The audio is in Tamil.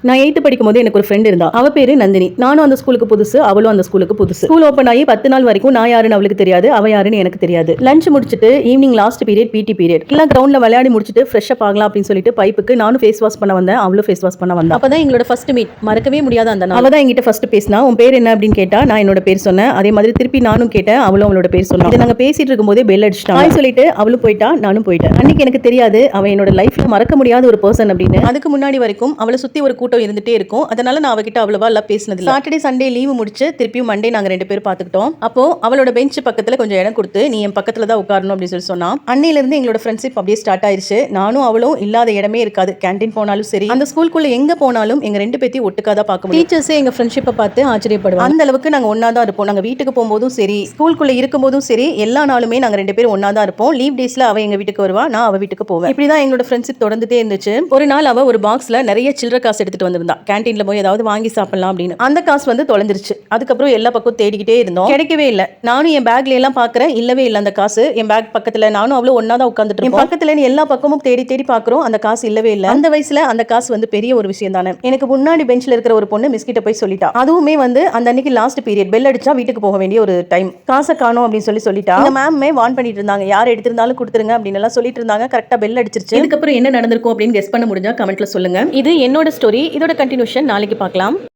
நான் 8th படிக்கும்போது எனக்கு ஒரு ஃப்ரெண்ட் இருந்தா. அவ பேரு நந்தினி. நானும் அந்த ஸ்கூலுக்கு புதுசு, அவளும் அந்த ஸ்கூலுக்கு புதுசு. ஸ்கூல் ஓப்பன் ஆகி 10 நாள் வரைக்கும் நான் யாருன்னு அவளுக்கு தெரியாது, அவ யாருன்னு எனக்கு தெரியாது. லஞ்ச் முடிச்சிட்டு evening last period PT period. எல்லாம் கிரவுண்ட்ல விளையாடி முடிச்சிட்டு ஃப்ரெஷ் அப் ஆகலாம் அப்படின்னு சொல்லிட்டு பைப்புக்கு நானும் ஃபேஸ் வாஷ் பண்ண வந்தேன், அவளும் ஃபேஸ் வாஷ் பண்ண வந்தா. அப்பதான் எங்களோட ஃபர்ஸ்ட் மீட். மறக்கவே முடியாத அந்த நாள். அவ தான் என்கிட்ட ஃபர்ஸ்ட் பேசினா. உன் பேர் என்ன அப்படின்னு கேட்டா, நான் என்னோட பேர் சொன்னேன். அதே மாதிரி திருப்பி நானும் கேட்டேன், அவளும் அவளோட பேர் சொன்னா. இதை நாங்க பேசிட்டு இருக்கும்போதே பெல் அடிச்சிட்டா. ஹாய் சொல்லிட்டு அவளும் போயிட்டா, நானும் போயிட்டேன். அன்னைக்கு எனக்கு தெரியாது அவ என்னோட லைஃப்ல மறக்க முடியாத ஒரு பர்சன் அப்படின்னு. அதுக்கு முன்னாடி வரைக்கும் அவளை சுத்தி ஒரு கூட்டம் இருந்துட்டே இருக்கும். அதனால நான் அவகிட்ட அவ்வளவா எல்லாம் பேசினது இல்ல. சாட்டர்டே சண்டே லீவு முடிச்சு திருப்பியும் மண்டே நாங்க 2 பேரும் பாத்துக்கிட்டோம். அப்போ அவளோட பெஞ்ச் பக்கத்துல கொஞ்சம் இடம் கொடுத்து நீ என் பக்கத்துல தான் உட்காரணும் அப்படின்னு சொல்லி சொன்னா. அன்னையில இருந்து எங்களோட ஃப்ரெண்ட்ஷிப் அப்படியே ஸ்டார்ட் ஆயிருச்சு. நானும் அவளும் இல்லாத இடமே இருக்காது. கேண்டீன் போனாலும் சரி, அந்த ஸ்கூலுக்குள்ள எங்க போனாலும் எங்க 2 பேத்தையும் ஒட்டுக்காதான் பார்க்க முடியும். டீச்சர்ஸே எங்க ஃப்ரெண்ட்ஷிப்பை பார்த்து ஆச்சரியப்படுவாங்க. அந்த அளவுக்கு நாங்க ஒன்னா தான் இருப்போம். நாங்க வீட்டுக்கு போகும்போதும் சரி, ஸ்கூலுக்குள்ள இருக்கும் போதும் சரி, எல்லா நாளுமே நாங்க 2 பேரும் ஒன்னா தான் இருப்போம். லீவ் டேஸ்ல அவ எங்க வீட்டுக்கு வருவா, நான் அவ வீட்டுக்கு போவேன். இப்படிதான் எங்களோட ஃப்ரெண்ட்ஷிப் தொடர்ந்துட்டே இருந்துச்சு. ஒரு நாள் அவ ஒரு பாக்ஸ்ல நிறைய சில்லற காசு எடுத்துட்டு வந்திருந்தா. கேண்டீன்ல போய் ஏதாவது வாங்கி சாப்பிடலாம் அப்படின்னு. அந்த காசு வந்து தொலைஞ்சிருச்சு. அதுக்கப்புறம் எல்லா பக்கம் தேடிக்கிட்டே இருந்தோம், கிடைக்கவே இல்லை. நானும் என் பேக்ல எல்லாம் பாக்குறேன், இல்லவே இல்லை அந்த காசு. என் பேக் பக்கத்துல நானும் அவ்வளவு ஒன்னாதான் உட்காந்துட்டு இருக்கோம். பக்கத்துல எல்லா பக்கமும் தேடி தேடி பாக்குறோம், அந்த காசு இல்லவே இல்லை. அந்த வயசுல அந்த காசு வந்து பெரிய ஒரு விஷயம் தானே. எனக்கு முன்னாடி பெஞ்ச்ல இருக்கிற ஒரு பொண்ணு மிஸ்கிட்ட போய் சொல்லிட்டா. அதுவுமே வந்து அந்த அன்னைக்கு லாஸ்ட் பீரியட், பெல் அடிச்சா வீட்டுக்கு போக வேண்டிய ஒரு டைம். காசை காணோம் அப்படின்னு சொல்லிட்டா. இந்த மேம்மே வார்ன் பண்ணிட்டு இருந்தாங்க, யார் எடுத்திருந்தாலும் கொடுத்துருங்க அப்படின்னு எல்லாம் சொல்லிட்டு இருந்தாங்க. கரெக்டா பெல் அடிச்சிருச்சு. இதுக்கப்புறம் என்ன நடந்திருக்கும் அப்படின்னு கெஸ் பண்ண முடிஞ்சா கமெண்ட்ல சொல்லுங்க. இது என்னோட ஸ்டோரி. இதோட கண்டினியூஷன் நாளைக்கு பார்க்கலாம்.